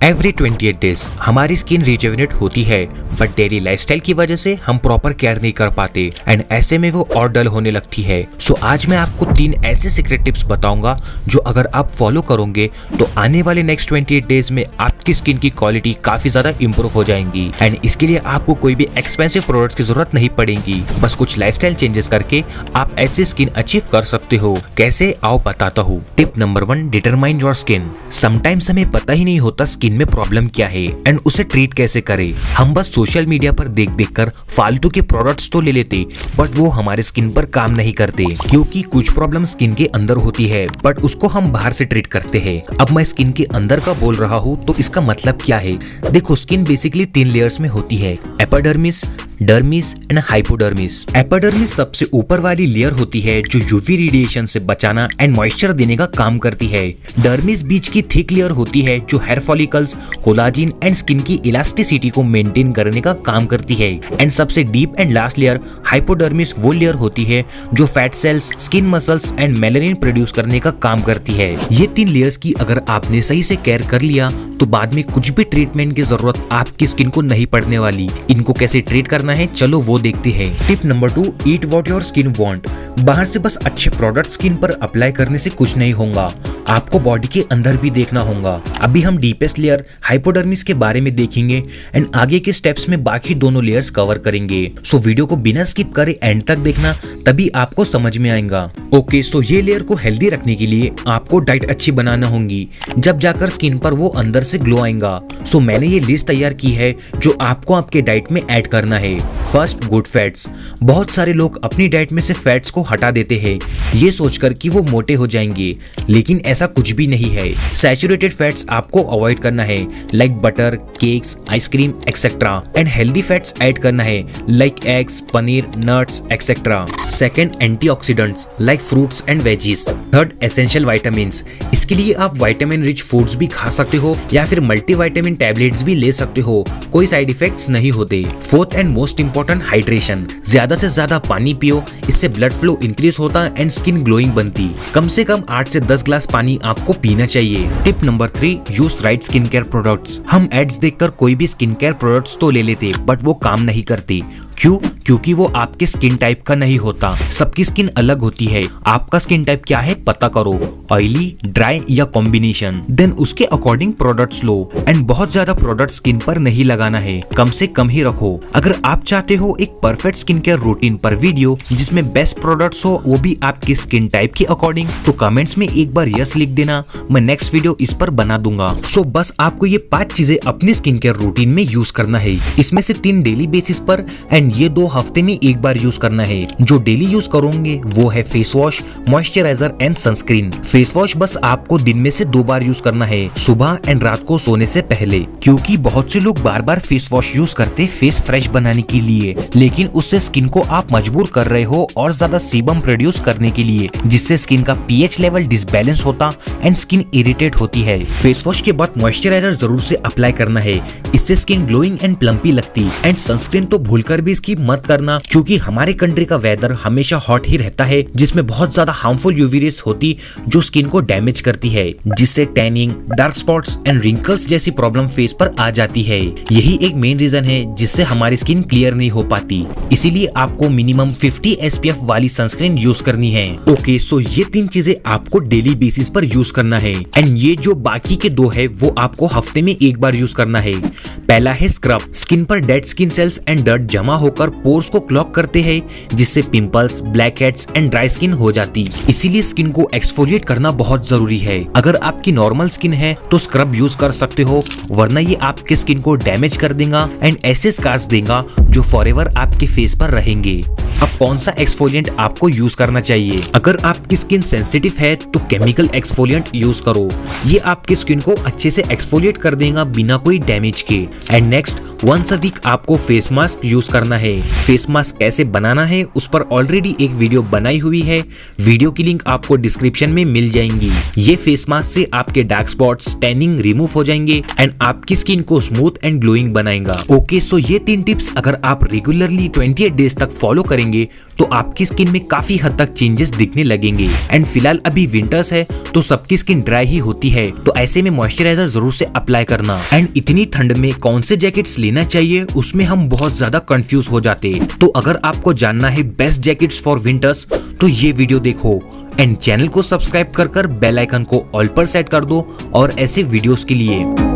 Every 28 days हमारी skin rejuvenate होती है, बट डेली लाइफस्टाइल की वजह से हम प्रॉपर केयर नहीं कर पाते एंड ऐसे में वो और डल होने लगती है। सो आज मैं आपको 3 ऐसे सीक्रेट टिप्स बताऊंगा जो अगर आप फॉलो करोगे तो आने वाले नेक्स्ट 28 डेज में आपकी स्किन की क्वालिटी काफी ज्यादा इंप्रूव हो जाएंगी एंड इसके लिए आपको कोई भी एक्सपेंसिव प्रोडक्ट की जरूरत नहीं पड़ेगी। बस कुछ लाइफस्टाइल चेंजेस करके आप ऐसी स्किन अचीव कर सकते हो। कैसे, आओ बताता हूँ। Tip number 1, determine your skin. Sometimes हमें पता ही नहीं होता स्किन में प्रॉब्लम क्या है एंड उसे ट्रीट कैसे करें। हम बस सोशल मीडिया पर देख देख कर फालतू के प्रोडक्ट्स तो ले लेते, बट वो हमारे स्किन पर काम नहीं करते क्योंकि कुछ प्रॉब्लम स्किन के अंदर होती है बट उसको हम बाहर से ट्रीट करते हैं। अब मैं स्किन के अंदर का बोल रहा हूँ तो इसका मतलब क्या है। देखो, स्किन बेसिकली 3 लेयर्स में होती है, epidermis, dermis and hypodermis. Epidermis सबसे ऊपर वाली लेयर होती है जो यूवी रेडिएशन से बचाना एंड मॉइस्चर देने का काम करती है। डर्मिस बीच की थिक लेयर होती है जो hair follicles, collagen and skin की इलास्टिसिटी को मेंटेन करने का काम करती है। एंड सबसे deep and last layer hypodermis वो लेयर होती है जो fat cells, skin muscles and melanin produce करने का काम करती है। ये 3 लेयर्स की अगर आपने सही से केयर कर लिया तो बाद में कुछ भी ट्रीटमेंट की जरूरत आपकी स्किन को नहीं पड़ने वाली। इनको कैसे ट्रीट करना है, चलो वो देखते हैं। Tip number 2, eat what your skin want. बाहर से बस अच्छे प्रोडक्ट स्किन पर अप्लाई करने से कुछ नहीं होगा, आपको बॉडी के अंदर भी देखना होगा। अभी हम डीपेस्ट लेयर हाइपोडर्मिस के बारे में देखेंगे एंड आगे के स्टेप्स में बाकी दोनों लेयर्स कवर करेंगे। सो वीडियो को बिना स्किप करे एंड तक देखना, तभी आपको समझ में आएगा। ओके, सो ये लेयर को हेल्दी रखने के लिए आपको डाइट अच्छी बनाना होगी, जब जाकर स्किन पर वो अंदर से ग्लो आएगा। सो मैंने ये लिस्ट तैयार की है जो आपको आपके डाइट में ऐड करना है। First, good fats. बहुत सारे लोग अपनी डाइट में से फैट्स को हटा देते हैं ये सोचकर कि वो मोटे हो जाएंगे, लेकिन ऐसा कुछ भी नहीं है। सैचुरेटेड फैट्स आपको अवॉइड करना है, like butter, cakes, ice cream etcetera. And healthy fats add करना है, like eggs, paneer, nuts etcetera. Second, antioxidants like fruits and veggies. Third, essential vitamins. इसके लिए आप विटामिन रिच फूड्स भी खा सकते हो या फिर मल्टीविटामिन टैबलेट्स भी ले सकते हो, कोई साइड इफेक्ट्स नहीं होते। Fourth and most important, hydration. ज्यादा से ज्यादा पानी पियो, इससे ब्लड फ्लो इंक्रीज होता है एंड स्किन ग्लोइंग बनती। कम से कम 8 से 10 ग्लास पानी आपको पीना चाहिए। Tip number 3, use right skin care products. हम एड्स देखकर कोई भी स्किन केयर प्रोडक्ट्स तो ले लेते बट वो काम नहीं करते। क्यों? क्योंकि वो आपके स्किन टाइप का नहीं होता। सबकी स्किन अलग होती है। आपका स्किन टाइप क्या है पता करो, ऑयली, ड्राई या कॉम्बिनेशन। देन उसके अकॉर्डिंग प्रोडक्ट्स लो एंड बहुत ज्यादा प्रोडक्ट स्किन पर नहीं लगाना है, कम से कम ही रखो। अगर आप चाहते हो एक परफेक्ट स्किन केयर रूटीन पर वीडियो जिसमें बेस्ट प्रोडक्ट्स हो वो भी आपके स्किन टाइप के अकॉर्डिंग, तो कमेंट्स में एक बार यस लिख देना, मैं नेक्स्ट वीडियो इस पर बना दूंगा। सो बस आपको ये 5 चीजें अपनी स्किन केयर रूटीन में यूज करना है। इसमें से 3 डेली बेसिस पर एंड ये 2 हफ्ते में एक बार यूज करना है। जो डेली यूज करोगे वो है face wash, moisturiser and sunscreen. Face wash बस आपको दिन में से 2 बार यूज करना है, सुबह एंड रात को सोने से पहले, क्योंकि बहुत से लोग बार बार फेस वॉश यूज करते फेस फ्रेश बनाने के लिए, लेकिन उससे स्किन को आप मजबूर कर रहे हो और ज्यादा सीबम प्रोड्यूस करने के लिए, जिससे स्किन का पीएच लेवल डिसबैलेंस होता एंड स्किन इरिटेट होती है। फेस वॉश के बाद मॉइस्चराइजर जरूर से अप्लाई करना है, इससे स्किन ग्लोइंग एंड प्लम्पी लगती। एंड सनस्क्रीन तो भूलकर भी इसकी मत करना, क्योंकि हमारे कंट्री का वेदर हमेशा हॉट ही रहता है, जिसमें बहुत ज्यादा हार्मफुल यूवी रेज होती जो स्किन को डैमेज करती है, जिससे tanning, dark spots and wrinkles जैसी प्रॉब्लम फेस पर आ जाती है। यही एक मेन रीजन है जिससे हमारी स्किन क्लियर नहीं हो पाती। इसीलिए आपको मिनिमम 50 SPF वाली सनस्क्रीन यूज करनी है। ओके, सो ये 3 चीजें आपको डेली बेसिस पर यूज करना है एंड ये जो बाकी के 2 है वो आपको हफ्ते में एक बार यूज करना है। पहला है स्क्रब। स्किन पर dead skin cells and dirt जमा होकर पोर्स को क्लॉग करते हैं, जिससे pimples, black heads and dry skin हो जाती। इसीलिए स्किन को एक्सफोलिएट करना बहुत जरूरी है। अगर आपकी नॉर्मल स्किन है तो स्क्रब यूज कर सकते हो, वरना ये आपके स्किन को डैमेज कर देगा एंड ऐसे स्कार्स देगा जो फॉरएवर आपके फेस पर रहेंगे। अब कौन सा एक्सफोलिएंट आपको यूज करना चाहिए? अगर आपकी स्किन सेंसिटिव है तो केमिकल एक्सफोलिएंट यूज करो, ये आपकी स्किन को अच्छे से एक्सफोलिएट कर देगा बिना कोई डैमेज के। And next, once a week आपको फेस मास्क यूज करना है। फेस मास्क कैसे बनाना है उस पर ऑलरेडी एक वीडियो बनाई हुई है, वीडियो की लिंक आपको डिस्क्रिप्शन में मिल जाएंगी। ये फेस मास्क से आपके डार्क स्पॉट्स, टैनिंग रिमूव हो जाएंगे एंड आपकी स्किन को स्मूथ एंड ग्लोइंग बनाएगा। ओके, सो ये 3 टिप्स अगर आप रेगुलरली 28 डेज तक फॉलो करेंगे तो आपकी स्किन में काफी हद तक चेंजेस दिखने लगेंगे। एंड फिलहाल अभी विंटर्स है तो सबकी स्किन ड्राई ही होती है, तो ऐसे में मॉइस्चराइजर जरूर से अप्लाई करना। एंड इतनी ठंड में कौन से जैकेट्स लेना चाहिए उसमें हम बहुत ज्यादा कंफ्यूज हो जाते। तो अगर आपको जानना है बेस्ट जैकेट्स फॉर विंटर्स तो ये वीडियो देखो एंड चैनल को सब्सक्राइब कर बेल आइकन को ऑल पर सेट कर दो और ऐसे वीडियोस के लिए।